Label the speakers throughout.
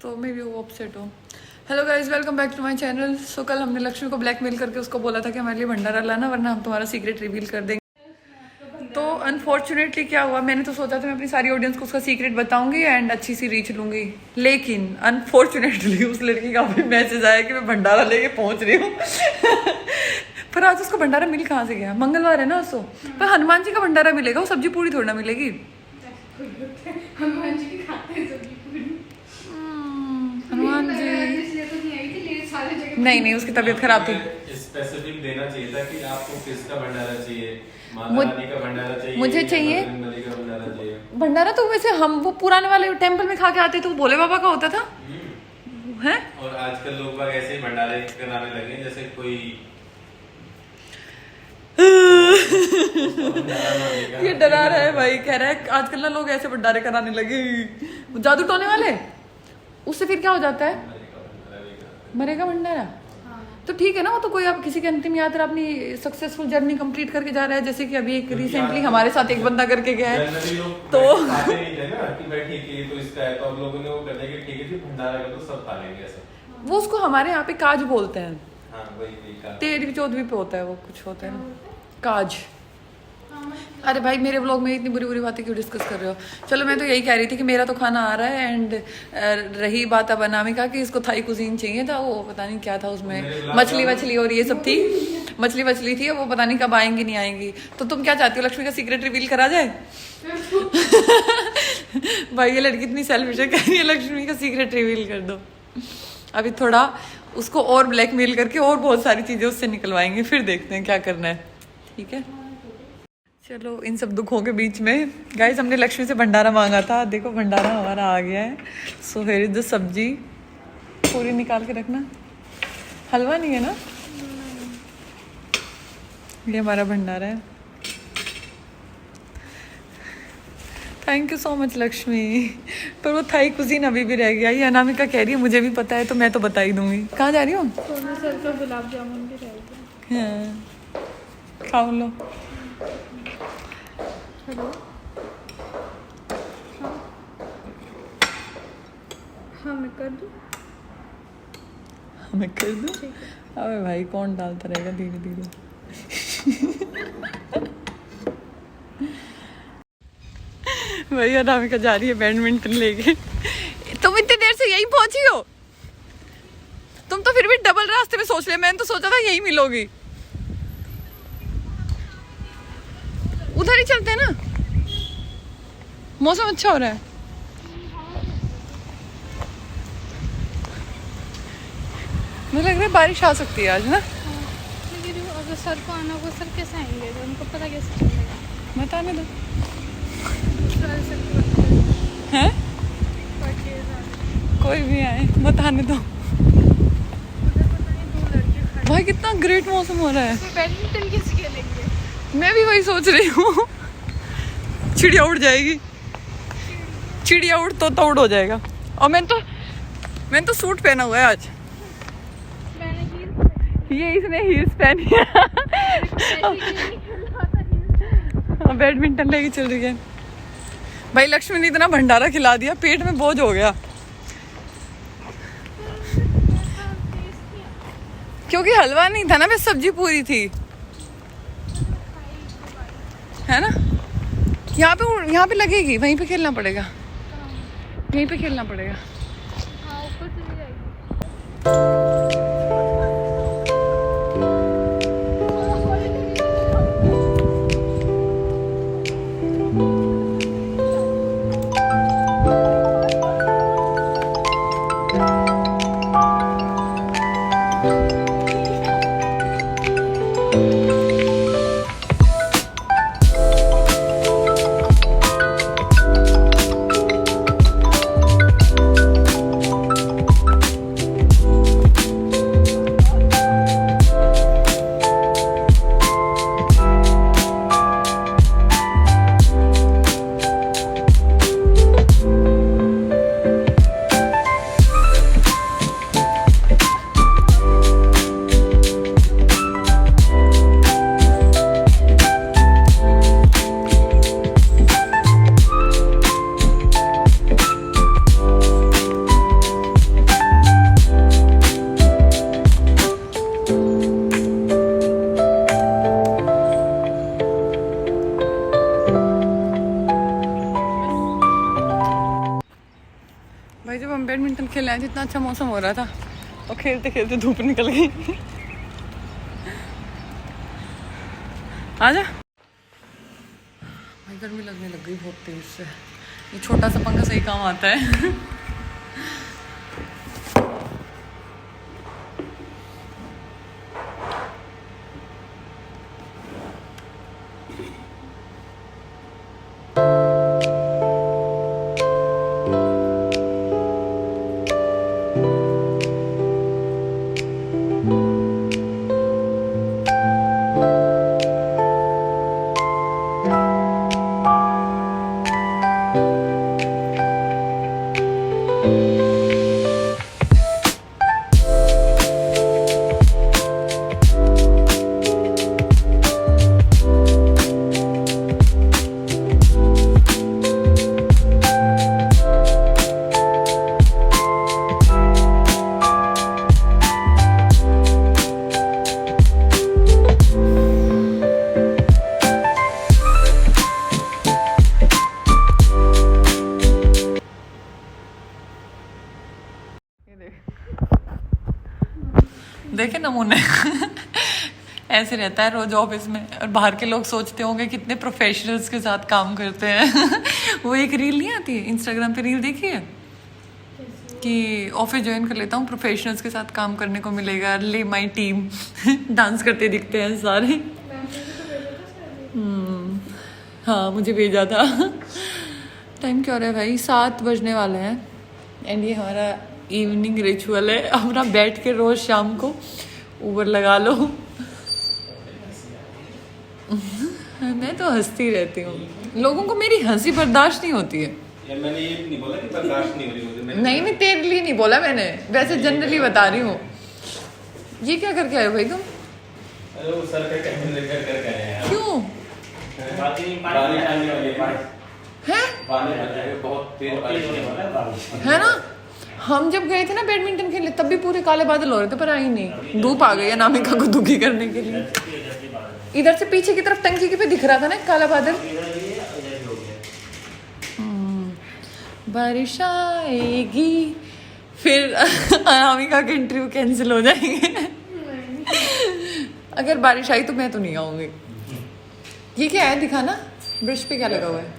Speaker 1: तो maybe वो upset हो। Hello guys, welcome back to my channel. So कल हमने लक्ष्मी को ब्लैकमेल करके उसको बोला था कि हमारे लिए भंडारा लाना, वरना हम तुम्हारा सीक्रेट रिवील कर देंगे। तो अनफॉर्चुनेटली क्या हुआ, मैंने तो सोचा था मैं अपनी सारी ऑडियंस को उसका सीक्रेट बताऊंगी एंड अच्छी सी रीच लूंगी, लेकिन अनफॉर्चुनेटली उस लड़की का भी मैसेज आया कि मैं भंडारा लेके पहुंच रही हूँ। पर आज उसको भंडारा मिल कहाँ से गया? मंगलवार है ना उसको, पर हनुमान जी का भंडारा मिलेगा, वो सब्जी पूरी थोड़ी ना मिलेगी।
Speaker 2: हनुमान जी की खाते हैं सब्जी पूरी।
Speaker 1: हनुमान जी
Speaker 2: इसलिए तो नहीं आई थी, लेकिन सारी जगह
Speaker 1: नहीं, उसकी तबीयत खराब थी।
Speaker 3: स्पेसिफिक देना चाहिए था कि आपको किसका भंडारा चाहिए, माता
Speaker 1: मुझ-
Speaker 3: रानी का भंडारा चाहिए,
Speaker 1: मुझे
Speaker 3: या
Speaker 1: चाहिए।
Speaker 3: बजरंग बली का भंडारा चाहिए।
Speaker 1: भंडारा तो वैसे हम वो पुराने वाले टेम्पल में खा के आते थे, वो भोले बाबा का होता था है।
Speaker 3: और आजकल लोग बाग ऐसे ही भंडारे कराने लगे जैसे कोई
Speaker 1: ये डरा रहा है भाई, कह रहा है आजकल ना लोग ऐसे भंडारे कराने लगे, जादू टोने वाले। उससे फिर क्या हो जाता है? मरेगा भंडारा। तो ठीक है ना, वो तो कोई आप किसी की अंतिम यात्रा अपनी सक्सेसफुल जर्नी कंप्लीट करके जा रहा है, जैसे कि अभी एक रिसेंटली हमारे साथ एक बंदा करके गया है।
Speaker 3: जनरली लोग
Speaker 1: तो
Speaker 3: खाते नहीं थे ना कि भाई ठीक है तो इसका है, तो अब लोगों ने वो कर दिया कि ठीक है जी भंडारा कर दो, सब खा लेंगे ऐसा।
Speaker 1: वो उसको हमारे यहाँ पे काज बोलते हैं।
Speaker 3: हाँ वही का
Speaker 1: तेरहवीं चौदहवीं पे होता है वो, कुछ होता है ना काज। अरे भाई, मेरे व्लॉग में इतनी बुरी बुरी बातें क्यों डिस्कस कर रहे हो? चलो, मैं तो यही कह रही थी कि मेरा तो खाना आ रहा है एंड रही बात अब अनामिका की, इसको थाई कुजीन चाहिए था, वो पता नहीं क्या था उसमें, मछली और ये सब थी, मछली थी, वो पता नहीं कब आएंगी नहीं आएंगी। तो तुम क्या चाहती हो, लक्ष्मी का सीक्रेट रिवील करा जाए? भाई ये लड़की इतनी सेल्फिश है, कह रही है लक्ष्मी का सीक्रेट रिवील कर दो। अभी थोड़ा उसको और ब्लैकमेल करके और बहुत सारी चीजें उससे निकलवाएंगे, फिर देखते हैं क्या करना है। ठीक है, चलो इन सब दुखों के बीच में गाइस हमने लक्ष्मी से भंडारा मांगा था, देखो भंडारा हमारा आ गया है। सो हेयर इज द सब्जी, पूरी निकाल के रखना। हलवा नहीं है ना, ये हमारा भंडारा है। Thank you so much Lakshmi. पर वो थाई कुजीन अभी भी रह गया, ये अनामिका कह रही है मुझे भी पता है, तो मैं तो बता ही दूंगी। कहाँ जा रही हूँ?
Speaker 2: सोना सर का गुलाब जामुन भी रह गया।
Speaker 1: हाँ, खाओ लो।
Speaker 2: हेलो, हाँ मैं कर दूँ?
Speaker 1: मैं कर दूँ?
Speaker 2: ठीक है।
Speaker 1: अबे भाई कौन डालता रहेगा धीरे धीरे। भाई अनामिका जा रही है बैडमिंटन लेके। तुम इतनी देर से यहीं पहुंची हो? तुम तो फिर भी डबल रास्ते में सोच लिया, मैंने तो सोचा था यहीं मिलोगी। उधर ही चलते हैं ना, मौसम अच्छा हो रहा है। मुझे लग रहा है बारिश आ सकती है आज ना।
Speaker 2: लेकिन अगर सर को आना होगा, सर कैसे आएंगे? तो उनको पता कैसे चलेगा?
Speaker 1: बताने दो।
Speaker 2: सर
Speaker 1: हैं? कोई भी आए, बताने दो। भाई कितना ग्रेट मौसम हो रहा है।
Speaker 2: बैडमिंटन कैसे खेलेंगे?
Speaker 1: मैं भी वही सोच रही हूँ। चिड़िया उड़ जाएगी, चिड़िया उड़ तो उड़ हो जाएगा। और मैंने तो सूट पहना हुआ है आज। ये इसने हील्स पहनी है। बैडमिंटन लेके चल रही है। भाई लक्ष्मी ने इतना भंडारा खिला दिया, पेट में बोझ हो गया, क्योंकि हलवा नहीं था ना, बस सब्जी पूरी थी, है ना। यहाँ पे लगेगी, वहीं पे खेलना पड़ेगा, यहीं पे खेलना पड़ेगा।
Speaker 2: हाँ, ऊपर चली जाएगी।
Speaker 1: भाई जब हम बैडमिंटन खेलने आए थे इतना अच्छा मौसम हो रहा था और खेलते खेलते धूप निकल गई। आजा भाई, गर्मी लगने लग गई बहुत तेज से। ये छोटा सा पंखा सही काम आता है। देखे नमूने। ऐसे रहता है रोज ऑफिस में, और बाहर के लोग सोचते होंगे कितने प्रोफेशनल्स के साथ काम करते हैं। वो एक रील नहीं आती है इंस्टाग्राम पे, रील देखी है कि ऑफिस ज्वाइन कर लेता हूँ, प्रोफेशनल्स के साथ काम करने को मिलेगा, ले माई टीम। डांस करते दिखते हैं सारे। हाँ मुझे भेजा था। टाइम क्या हो रहा है भाई, 7 बजने वाले हैं एंड ये हमारा इवनिंग रिचुअल है। अपना बैठ के रोज शाम को ऊबर लगा लो। मैं तो हंसती रहती हूँ, लोगों को मेरी हंसी बर्दाश्त नहीं होती है।
Speaker 3: यार मैंने ये नहीं बोला कि बर्दाश्त नहीं हो रही मुझे।
Speaker 1: नहीं तेरे लिए नहीं बोला मैंने, वैसे जनरली बता रही हूँ। ये क्या करके आए हो भाई तुम?
Speaker 3: अरे वो सर का कैमरे लेकर करके आए हैं।
Speaker 1: क्यों?
Speaker 3: पानी आने वाली है। पानी बच जाएगा, बहुत तेज बारिश होने वाला है, बारिश
Speaker 1: है ना। हम जब गए थे ना बैडमिंटन खेलने तब भी पूरे काले बादल हो रहे थे, पर आई नहीं। धूप आ गई है अनामिका को दुखी करने के लिए। इधर से पीछे की तरफ टंकी पे दिख रहा था ना काला बादल। बारिश आएगी फिर अनामिका के इंटरव्यू कैंसिल हो जाएंगे। अगर बारिश आई तो मैं तो नहीं आऊंगी। ये क्या है दिखाना, ब्रश पे क्या लगा हुआ है?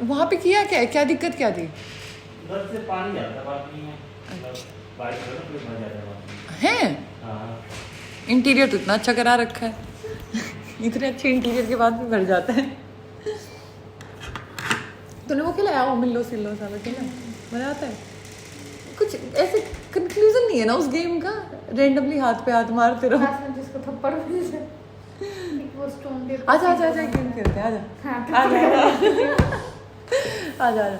Speaker 1: वहाँ पे किया क्या है, क्या दिक्कत क्या थी?
Speaker 4: उधर से पानी जाता है, बात नहीं है। बारिश हो ना फिर भर जाता है।
Speaker 1: हैं?
Speaker 4: हाँ।
Speaker 1: इंटीरियर तो इतना अच्छा करा रखा है। इतने अच्छे इंटीरियर के बाद भी भर जाता है। तूने वो खिलाया वो मिल्लो सिल्लो सा खिला मजा आता है। कुछ ऐसे कंक्लूजन नहीं है ना उस गेम का, रेंडमली हाथ पे हाथ मारते रहो।
Speaker 2: जिसको थप्पड़ वो स्टोन दे।
Speaker 1: आजा आजा आजा गेम खेलते हैं, आजा आजा आजा आजा।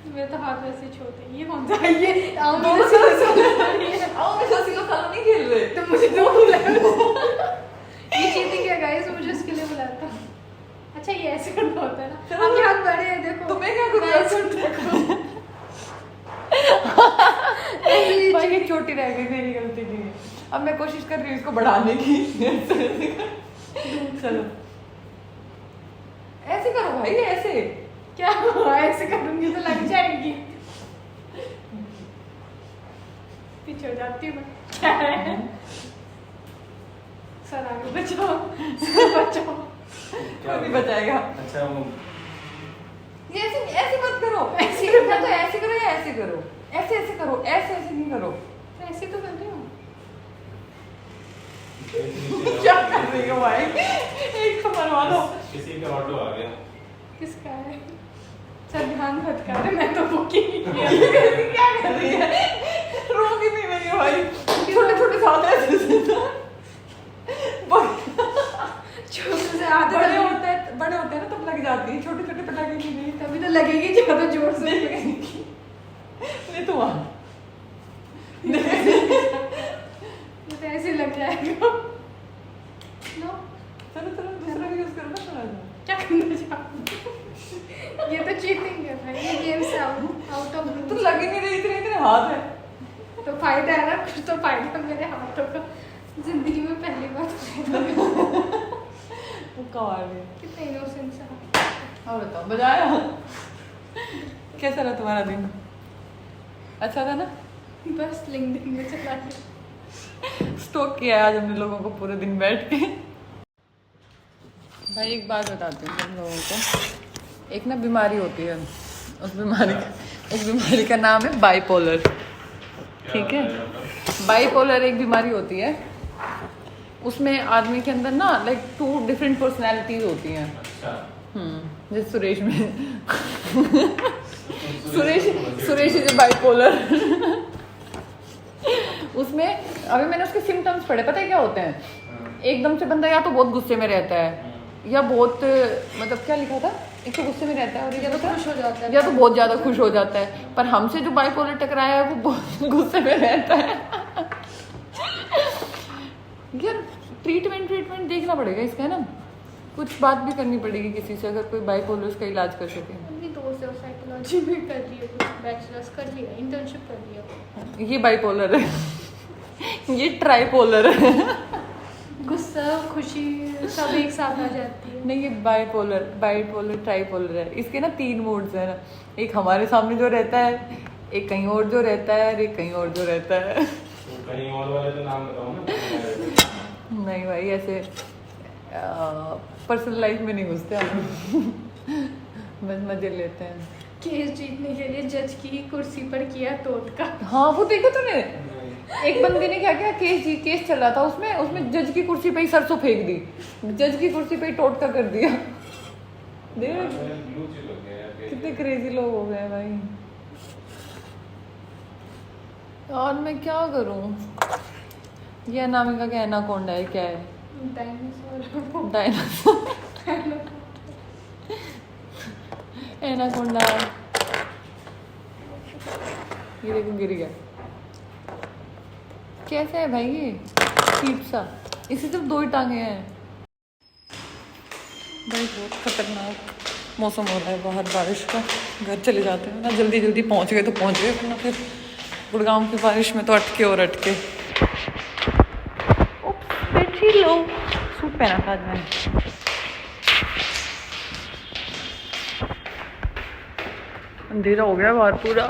Speaker 2: मेरे तो हाथ वैसे छोटे हैं। ये कौन सा है? ये आओ
Speaker 1: आओ
Speaker 2: मेरे
Speaker 1: सिलो खाना नहीं खेल रहे
Speaker 2: तो मुझे तो बुलाया। ये चीटिंग है गाइस, मुझे इसके लिए बुलाया था। अच्छा ये ऐसे करना होता है ना। आपके हाथ बड़े हैं देखो।
Speaker 1: तो मैं क्या करूँ? भाई ये छोटी रह गई, मेरी गलती नहीं है। अब मैं कोशिश कर रही हूँ इसको बढ़ाने की। चलो ऐसे करो भाई, ऐसे
Speaker 2: क्या हुआ? ऐसे करूंगी तो लग जाएगी। पीछे हो जाती हूँ मैं। क्या है? सर आगे बचाओ, सर बचाओ।
Speaker 1: क्या नहीं बचाएगा।
Speaker 3: अच्छा वो
Speaker 1: ये ऐसे ऐसे मत करो, ऐसे या तो ऐसे करो या ऐसे करो, ऐसे ऐसे करो, ऐसे ऐसे नहीं करो।
Speaker 2: ऐसे तो कर रही हूँ।
Speaker 1: क्या कर रही हो भाई? एक तो मरवा दो।
Speaker 3: किसी का ऑटो आ गया।
Speaker 2: किसका है? सर ध्यान मत कर, मैं तो बुकी
Speaker 1: क्या कर रही है? रोक ही नहीं रही है भाई। छोटे छोटे साथ ऐसे
Speaker 2: छोटे से आधे
Speaker 1: बड़े होते हैं ना तब लग जाती है, छोटे छोटे पटाखे नहीं।
Speaker 2: तभी तो लगेगी ज्यादा जोर से।
Speaker 1: नहीं तो वहाँ
Speaker 2: तो ऐसे लग जाएगा। लो
Speaker 1: चलो चलो दूसरा भी यूज करो ना थोड़ा सा।
Speaker 2: क्या करना चाहते? ये तो चीटिंग है भाई, ये गेम से आउट ऑफ।
Speaker 1: तो लग ही नहीं रही, इतने इतने हाथ है।
Speaker 2: तो फायदा है ना, कुछ तो फायदा मेरे हाथों का। जिंदगी में पहली बार फायदा।
Speaker 1: वो कमाल है।
Speaker 2: कितना इनोसेंस है।
Speaker 1: और बताओ बजाया? कैसा रहा तुम्हारा दिन? अच्छा था ना?
Speaker 2: बस लिंक्डइन में चला गया।
Speaker 1: स्टॉक किया है आज हमने लोगों को पूरे दिन बैठ के। भाई एक बात बताती हूँ तुम लोगों को, एक ना बीमारी होती है, उस बीमारी का नाम है बाइपोलर। ठीक है, बाइपोलर एक बीमारी होती है, उसमें आदमी के अंदर ना लाइक 2 डिफरेंट पर्सनैलिटीज होती हैं। जैसे सुरेश में सुरेश इज बाइपोलर। उसमें अभी मैंने उसके सिम्टम्स पढ़े, पता है क्या होते हैं? एकदम से बंदा या तो बहुत गुस्से में रहता है, या बहुत मतलब क्या लिखा था, एक तो गुस्से में रहता है और या तो
Speaker 2: खुश हो जाता है,
Speaker 1: या तो बहुत ज़्यादा खुश हो जाता है। पर हमसे जो बाइपोलर टकराया है वो बहुत गुस्से में रहता है। यार ट्रीटमेंट देखना पड़ेगा इसका, है ना? कुछ बात भी करनी पड़ेगी किसी से, अगर कोई बाइपोलर का इलाज कर सके।
Speaker 2: मेरी दोस्त है साइकोलॉजी में कर रही है, कुछ बैचलर्स कर लिया, इंटर्नशिप कर लिया।
Speaker 1: ये बाइपोलर है, ये ट्राइपोलर है।
Speaker 2: गुस्सा खुशी सब एक साथ आ जाती है।
Speaker 1: नहीं, ये बाइपोलर ट्राइपोलर है। इसके ना 3 मोड्स है ना, एक हमारे सामने जो रहता है, एक कहीं और जो रहता है, और एक कहीं और जो रहता है।
Speaker 3: तो कहीं और वाले तो नाम बताओ ना।
Speaker 1: नहीं भाई, ऐसे पर्सनल लाइफ में नहीं घुसते हम। बस मजे लेते हैं।
Speaker 2: केस जीतने के लिए जज की कुर्सी पर किया टोटका।
Speaker 1: हाँ वो देखा तूने? एक बंदे ने क्या किया, केस चल रहा था, उसमें जज की कुर्सी पे ही सरसों फेंक दी, जज की कुर्सी पे ही टोटका कर दिया। देख कितने क्रेजी लोग हो गए भाई। और मैं क्या करूं? ये अनामिका का एनाकोंडा है, क्या है? Dinosaur anaconda. ये देखो गिर गया। कैसा है भाई ये चीप सा? इसी सिर्फ 2 ही टांगे हैं भाई। बहुत खतरनाक मौसम हो रहा है बाहर बारिश का। घर चले जाते हैं ना, जल्दी पहुंच गए तो पहुंच गए, वरना फिर गुड़गांव की बारिश में तो अटके और अटके। बैठी लो, सूट पहना था आज मैंने। अंधेरा हो गया बाहर पूरा।